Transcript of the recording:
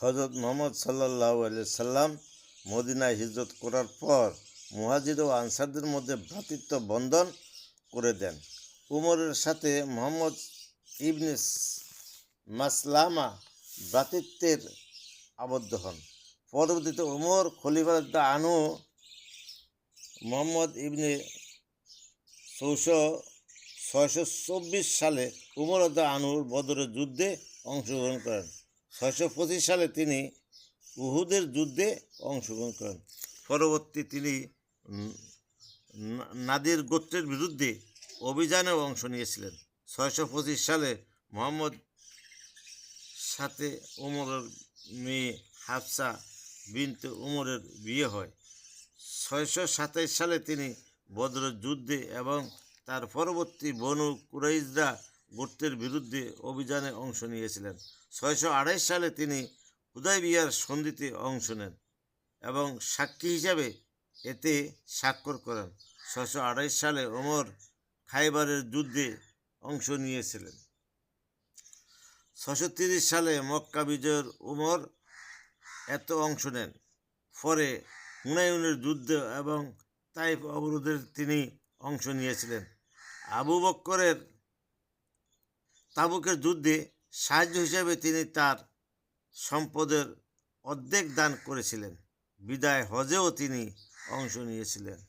হজরত মুহাম্মদ সাল্লাল্লাহু আলাইহি সাল্লাম মদিনায় হিজরত করার পর মুহাজির ও আনসারদের মধ্যে ভ্রাতৃত্ব বন্ধন করে দেন। উমরের সাথে মুহাম্মদ ইবনে মাসলামা ভ্রাতৃত্বের আবদ্ধ হন। পরবর্তীতে উমর খলিফা রাদিয়াল্লাহু আনহু মুহাম্মদ ইবনে 624 সালে উমর রাদিয়াল্লাহু আনহুর বদরের যুদ্ধে অংশগ্রহণ করেন। 625 সালে তিনি উহুদের যুদ্ধে অংশগ্রহণ করেন। পরবর্তী তিনি নাদির গোত্রের বিরুদ্ধে অভিযানেও অংশ নিয়েছিলেন। 625 সালে মুহাম্মদ সাথে উমরের মেয়ে হাফসা বিনতে উমরের বিয়ে হয়। 627 সালে তিনি বদরের যুদ্ধে এবং তার পরবর্তী বনু কুরাইজা গোত্রের বিরুদ্ধে অভিযানে অংশ নিয়েছিলেন। 628 সালে তিনি হুদায়বিয়ার সন্ধিতে অংশ নেন এবং সাক্ষী হিসাবে এতে স্বাক্ষর করেন। 628 সালে ওমর খাইবারের যুদ্ধে অংশ নিয়েছিলেন। 630 সালে মক্কা বিজয়ের উমর এত অংশ নেন। পরে হুনাইনের যুদ্ধ এবং তাইফ অবরোধের তিনি অংশ নিয়েছিলেন। আবু বকরের তাবুকের যুদ্ধে সাহায্য হিসেবে তিনি তার সম্পদের অর্ধেক দান করেছিলেন। বিদায় হজেও তিনি অংশ নিয়েছিলেন।